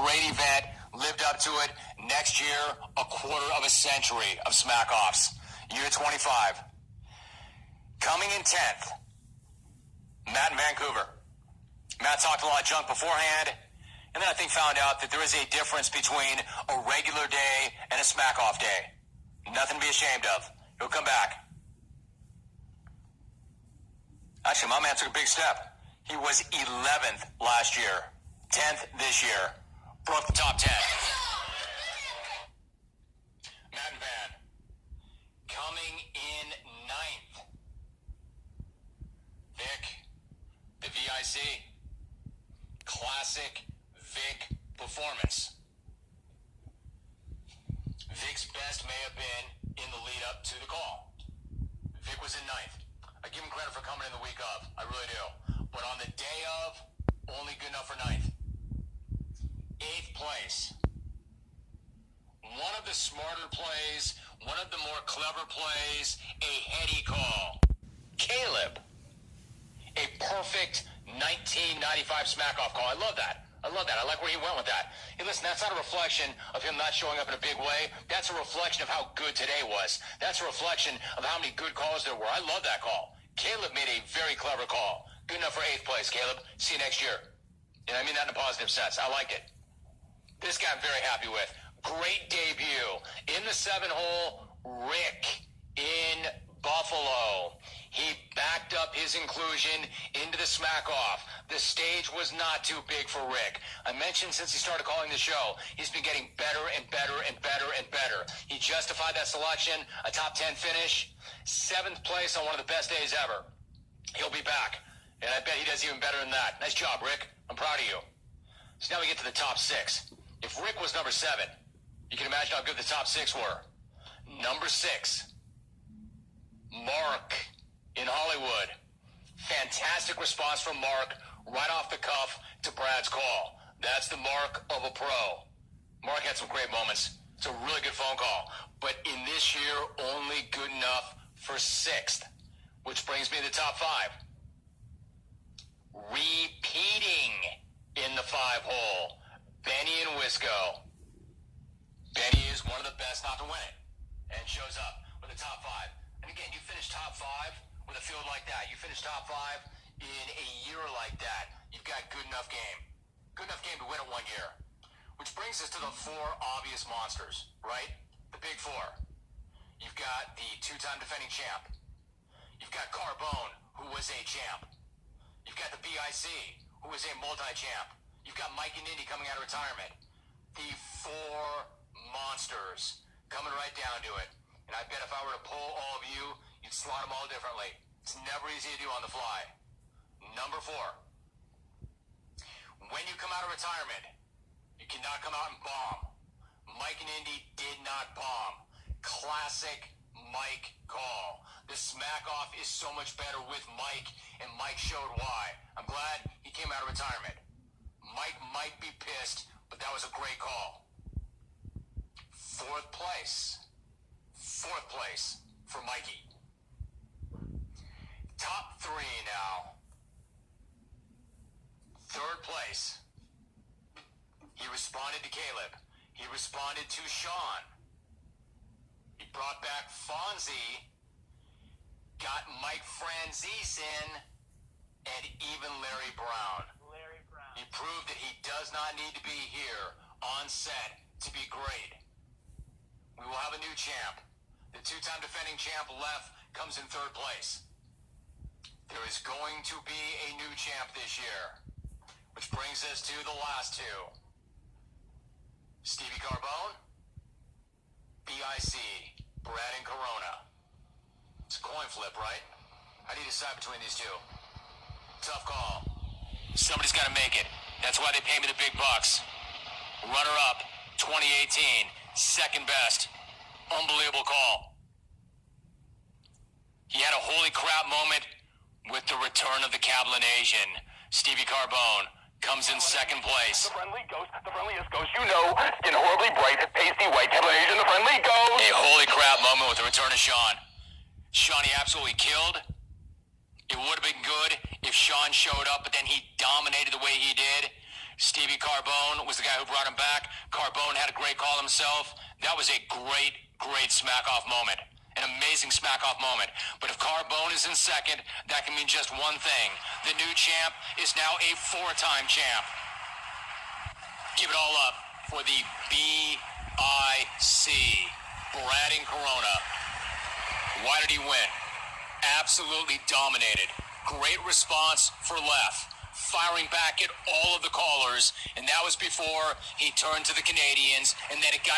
Great event. Lived up to it. Next year, a quarter of a century of smackoffs. Year 25. Coming in 10th, Matt in Vancouver. Matt talked a lot of junk beforehand, and then I think found out that there is a difference between a regular day and a smackoff day. Nothing to be ashamed of. He'll come back. Actually, my man took a big step. He was 11th last year, 10th this year. Broke the top 10. Matt and Van. Coming in 9th. Vic, the VIC. Classic Vic performance. Vic's best may have been in the lead up to the call. Vic was in 9th. I give him credit for coming in the week of. I really do. But on the day of, only good enough for 9th. 8th place. One of the smarter plays, one of the more clever plays, a heady call. Caleb. A perfect 1995 smackoff call. I love that. I like where he went with that. Hey, listen, that's not a reflection of him not showing up in a big way. That's a reflection of how good today was. That's a reflection of how many good calls there were. I love that call. Caleb made a very clever call. Good enough for 8th place, Caleb. See you next year. And I mean that in a positive sense. I like it. This guy I'm very happy with. Great debut. In the 7-hole, Rick in Buffalo. He backed up his inclusion into the smackoff. The stage was not too big for Rick. I mentioned since he started calling the show, he's been getting better and better and better and better. He justified that selection, a top 10 finish, 7th place on one of the best days ever. He'll be back, and I bet he does even better than that. Nice job, Rick. I'm proud of you. So now we get to the top 6. If Rick was number 7, you can imagine how good the top 6 were. Number 6, Mark in Hollywood. Fantastic response from Mark, right off the cuff to Brad's call. That's the mark of a pro. Mark had some great moments. It's a really good phone call. But in this year, only good enough for 6th, which brings me to the top 5. Repeating in the 5-hole, Benny and Wisco. Benny is one of the best not to win it, and shows up with the top 5. And again, you finish top 5 with a field like that. You finish top 5 in a year like that. You've got good enough game. Good enough game to win it 1 year. Which brings us to the 4 obvious monsters, right? The big 4. You've got the 2-time defending champ. You've got Carbone, who was a champ. You've got the BIC, who is a multi-champ. You've got Mike and Indy coming out of retirement. The 4 monsters coming right down to it. And I bet if I were to poll all of you, you'd slot them all differently. It's never easy to do on the fly. Number 4. When you come out of retirement, you cannot come out and bomb. Mike and Indy did not bomb. Classic Mike call. The smack-off is so much better with Mike, and Mike showed why. I'm glad he came out of retirement. Mike might be pissed, but that was a great call. 4th place. 4th place for Mikey. Top 3 now. 3rd place. He responded to Caleb. He responded to Sean. He brought back Fonzie, got Mike Franzese in, and even Larry Brown. He proved that he does not need to be here on set to be great. We will have a new champ. The 2-time defending champ, Leff, comes in 3rd place. There is going to be a new champ this year, which brings us to the last 2. Stevie Carbone, BIC, Brad and Corona. It's a coin flip, right? How do you decide between these 2? Tough call. Somebody's got to make it. That's why they pay me the big bucks. Runner-up, 2018, 2nd best. Unbelievable call. He had a holy crap moment with the return of the Cablinasian. Stevie Carbone comes in 2nd place. The friendliest ghost you know, skin horribly bright, pasty white, Cablinasian, the friendly ghost. A holy crap moment with the return of Sean. Sean, he absolutely killed. It would have been good if Sean showed up, but then he dominated the way he did. Stevie Carbone was the guy who brought him back. Carbone had a great call himself. That was a great smack-off moment. An amazing smack-off moment. But if Carbone is in second, that can mean just one thing. The new champ is now a 4-time champ. Give it all up for the BIC, Brad and Corona. Why did he win? Absolutely dominated. Great response for Leff, firing back at all of the callers, and that was before he turned to the Canadians, and then it got